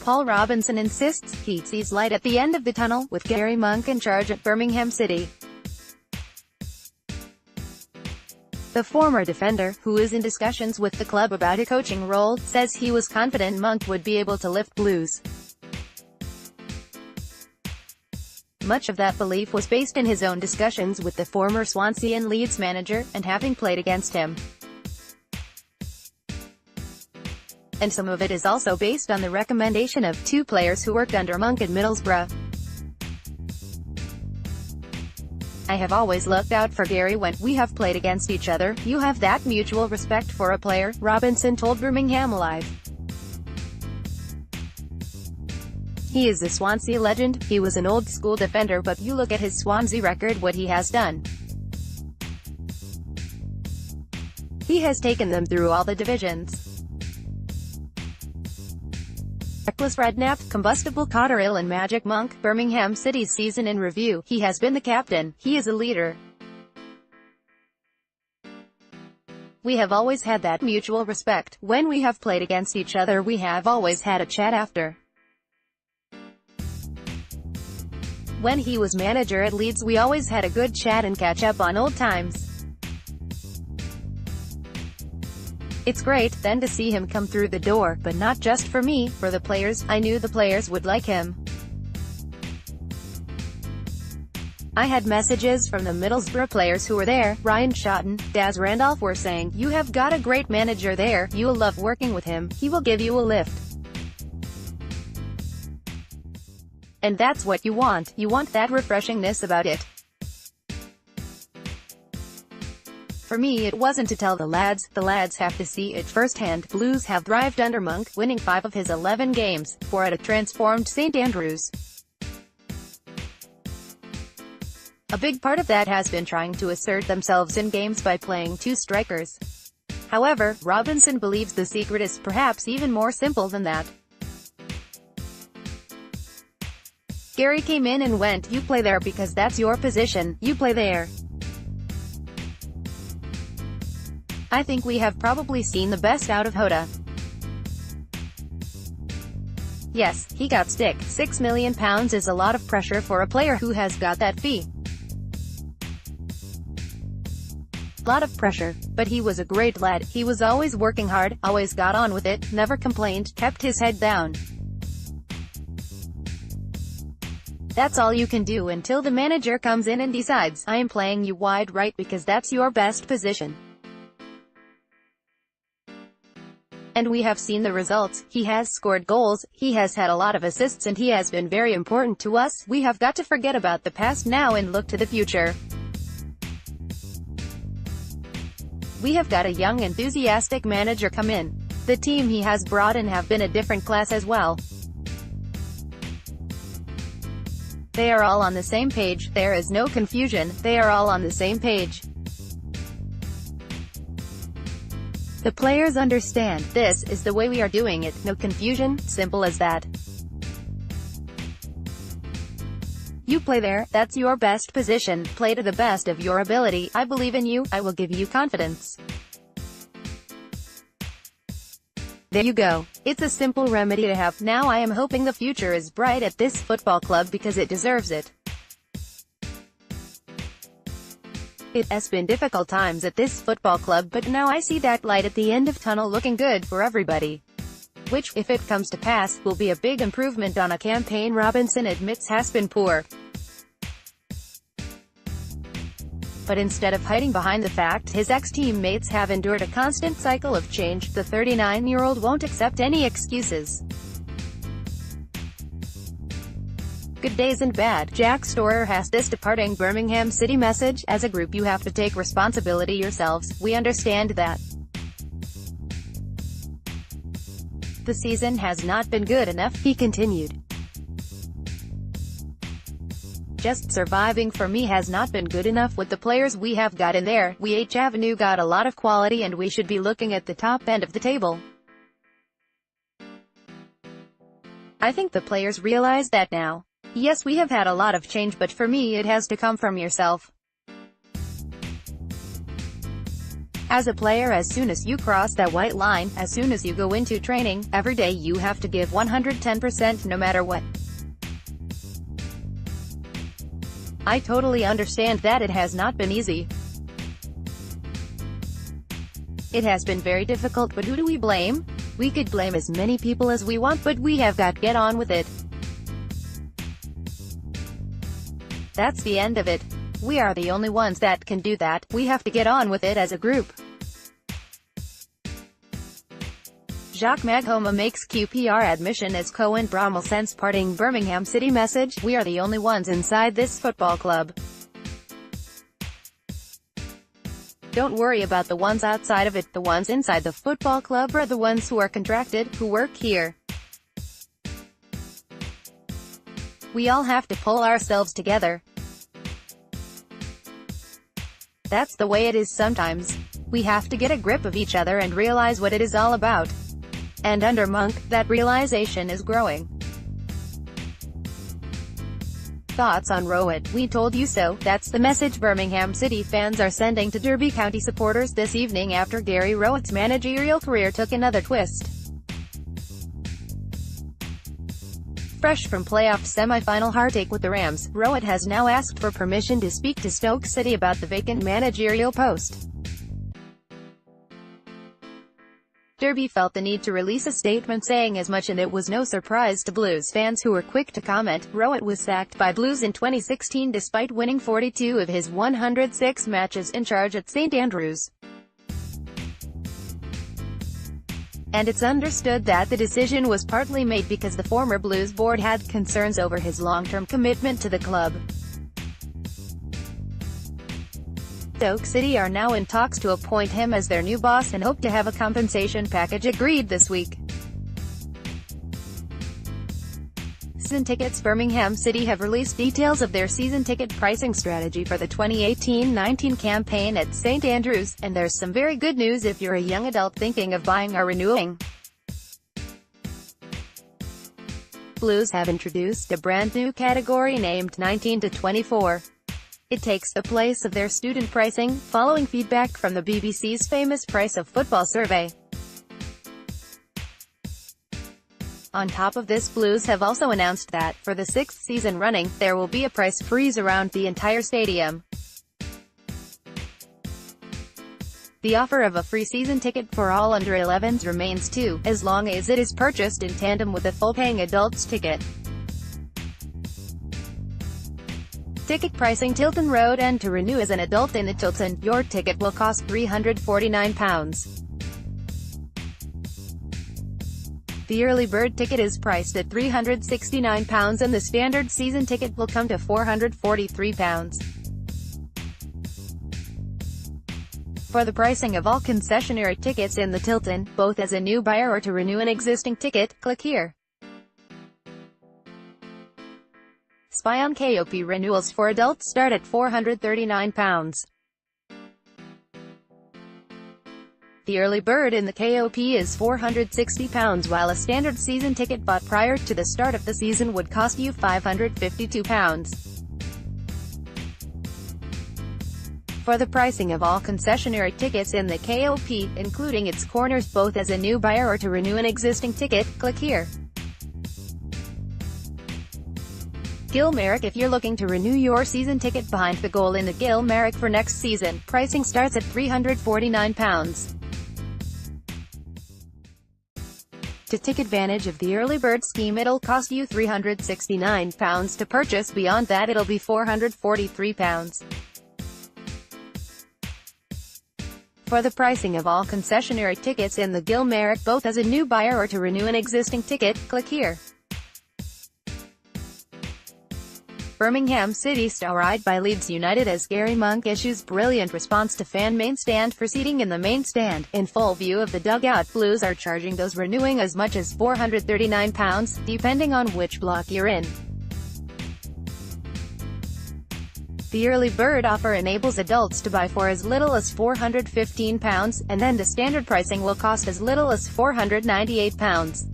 Paul Robinson insists he sees light at the end of the tunnel, with Garry Monk in charge at Birmingham City. The former defender, who is in discussions with the club about a coaching role, says he was confident Monk would be able to lift Blues. Much of that belief was based in his own discussions with the former Swansea and Leeds manager, and having played against him. And some of it is also based on the recommendation of two players who worked under Monk at Middlesbrough. "I have always looked out for Garry when we have played against each other. You have that mutual respect for a player," Robinson told Birmingham Live. He is a Swansea legend. He was an old-school defender, but you look at his Swansea record, what he has done. He has taken them through all the divisions. Reckless Redknapp, Combustible Cotterill and Magic Monk, Birmingham City's season in review. "He has been the captain. He is a leader. We have always had that mutual respect. When we have played against each other, we have always had a chat after. When he was manager at Leeds, we always had a good chat and catch up on old times. It's great, then, to see him come through the door, but not just for me, for the players. I knew the players would like him. I had messages from the Middlesbrough players who were there. Ryan Shotton, Daz Randolph were saying, 'You have got a great manager there. You'll love working with him. He will give you a lift.' And that's what you want. You want that refreshingness about it. For me, it wasn't to tell the lads have to see it firsthand. Blues have thrived under Monk, winning 5 of his 11 games, 4 at a transformed St Andrews. A big part of that has been trying to assert themselves in games by playing 2 strikers. However, Robinson believes the secret is perhaps even more simple than that. Garry came in and went, 'You play there because that's your position. You play there.' I think we have probably seen the best out of Hoda. Yes, he got stick. £6 million is a lot of pressure for a player who has got that fee. Lot of pressure. But he was a great lad. He was always working hard, always got on with it, never complained, kept his head down. That's all you can do until the manager comes in and decides, 'I am playing you wide right because that's your best position.' And we have seen the results. He has scored goals, he has had a lot of assists, and he has been very important to us. We have got to forget about the past now and look to the future. We have got a young, enthusiastic manager come in. The team he has brought in have been a different class as well. They are all on the same page. There is no confusion. They are all on the same page. The players understand, this is the way we are doing it, no confusion, simple as that. You play there, that's your best position, play to the best of your ability, I believe in you, I will give you confidence. There you go. It's a simple remedy to have. Now I am hoping the future is bright at this football club because it deserves it. It has been difficult times at this football club, but now I see that light at the end of tunnel looking good for everybody. Which, if it comes to pass, will be a big improvement on a campaign Robinson admits has been poor. But instead of hiding behind the fact his ex-teammates have endured a constant cycle of change, the 39-year-old won't accept any excuses. Good days and bad. Jack Storer has this departing Birmingham City message, "As a group you have to take responsibility yourselves, we understand that. The season has not been good enough," he continued. "Just surviving for me has not been good enough with the players we have got in there. We H Avenue got a lot of quality and we should be looking at the top end of the table. I think the players realize that now. Yes, we have had a lot of change, but for me it has to come from yourself. As a player, as soon as you cross that white line, as soon as you go into training, every day you have to give 110% no matter what. I totally understand that it has not been easy. It has been very difficult, but who do we blame? We could blame as many people as we want, but we have got to get on with it. That's the end of it. We are the only ones that can do that. We have to get on with it as a group. Jacques Maghoma makes QPR admission as Cohen Brommel sends parting Birmingham City message. We are the only ones inside this football club. Don't worry about the ones outside of it. The ones inside the football club are the ones who are contracted, who work here. We all have to pull ourselves together. That's the way it is sometimes. We have to get a grip of each other and realize what it is all about. And under Monk, that realization is growing. Thoughts on Rowett? We told you so. That's the message Birmingham City fans are sending to Derby County supporters this evening after Garry Rowett's managerial career took another twist. Fresh from playoff semi-final heartache with the Rams, Rowett has now asked for permission to speak to Stoke City about the vacant managerial post. Derby felt the need to release a statement saying as much, and it was no surprise to Blues fans who were quick to comment. Rowett was sacked by Blues in 2016 despite winning 42 of his 106 matches in charge at St Andrews. And it's understood that the decision was partly made because the former Blues board had concerns over his long-term commitment to the club. Stoke City are now in talks to appoint him as their new boss and hope to have a compensation package agreed this week. Season tickets. Birmingham City have released details of their season ticket pricing strategy for the 2018-19 campaign at St Andrews, and there's some very good news if you're a young adult thinking of buying or renewing. Blues have introduced a brand new category named 19 to 24. It takes the place of their student pricing, following feedback from the BBC's famous Price of Football survey. On top of this, Blues have also announced that, for the sixth season running, there will be a price freeze around the entire stadium. The offer of a free season ticket for all under 11s remains too, as long as it is purchased in tandem with a full-paying adults ticket. Ticket pricing. Tilton Road, and to renew as an adult in the Tilton, your ticket will cost £349. The early bird ticket is priced at £369 and the standard season ticket will come to £443. For the pricing of all concessionary tickets in the Tilton, both as a new buyer or to renew an existing ticket, click here. Spy on KOP. Renewals for adults start at £439. The early bird in the KOP is £460, while a standard season ticket bought prior to the start of the season would cost you £552. For the pricing of all concessionary tickets in the KOP, including its corners, both as a new buyer or to renew an existing ticket, click here. Gilmarrick. If you're looking to renew your season ticket behind the goal in the Gilmarrick for next season, pricing starts at £349. To take advantage of the early bird scheme, it'll cost you £369 to purchase. Beyond that, it'll be £443. For the pricing of all concessionary tickets in the Gilmarrick, both as a new buyer or to renew an existing ticket, click here. Birmingham City starred by Leeds United as Garry Monk issues brilliant response to fan main stand for seating in the main stand. In full view of the dugout, Blues are charging those renewing as much as £439, depending on which block you're in. The early bird offer enables adults to buy for as little as £415, and then the standard pricing will cost as little as £498.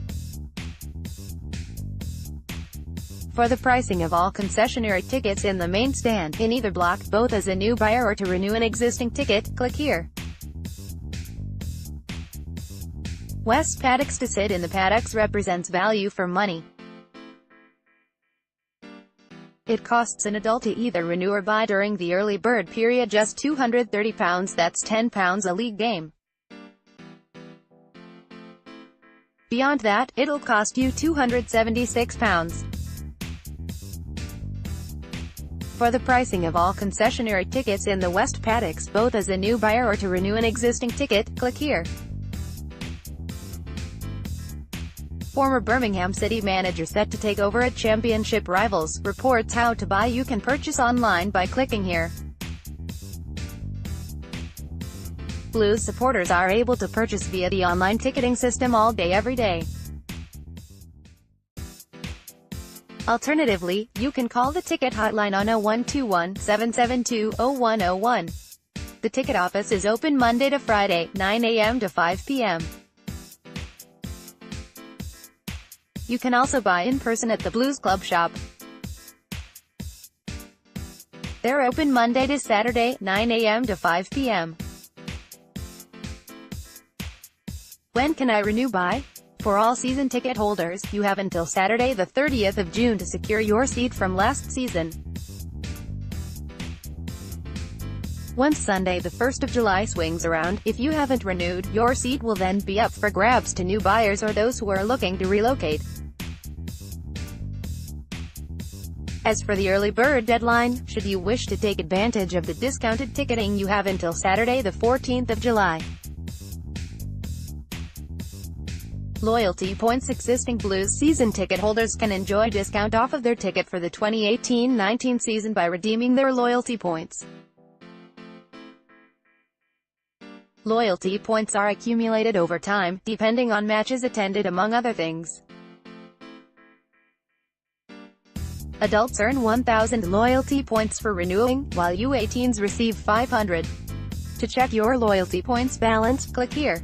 For the pricing of all concessionary tickets in the main stand, in either block, both as a new buyer or to renew an existing ticket, click here. West paddocks. To sit in the paddocks represents value for money. It costs an adult to either renew or buy during the early bird period just £230, that's £10 a league game. Beyond that, it'll cost you £276. For the pricing of all concessionary tickets in the West paddocks, both as a new buyer or to renew an existing ticket, click here. Former Birmingham City manager set to take over at Championship rivals, reports how to buy. You can purchase online by clicking here. Blues supporters are able to purchase via the online ticketing system all day every day. Alternatively, you can call the ticket hotline on 0121-772-0101. The ticket office is open Monday to Friday, 9 a.m. to 5 p.m. You can also buy in person at the Blues Club shop. They're open Monday to Saturday, 9 a.m. to 5 p.m. When can I renew by? For all season ticket holders, you have until Saturday the 30th of June to secure your seat from last season. Once Sunday the 1st of July swings around, if you haven't renewed, your seat will then be up for grabs to new buyers or those who are looking to relocate. As for the early bird deadline, should you wish to take advantage of the discounted ticketing, you have until Saturday the 14th of July. Loyalty points. Existing Blues season ticket holders can enjoy discount off of their ticket for the 2018-19 season by redeeming their loyalty points. Loyalty points are accumulated over time, depending on matches attended among other things. Adults earn 1,000 loyalty points for renewing, while U18s receive 500. To check your loyalty points balance, click here.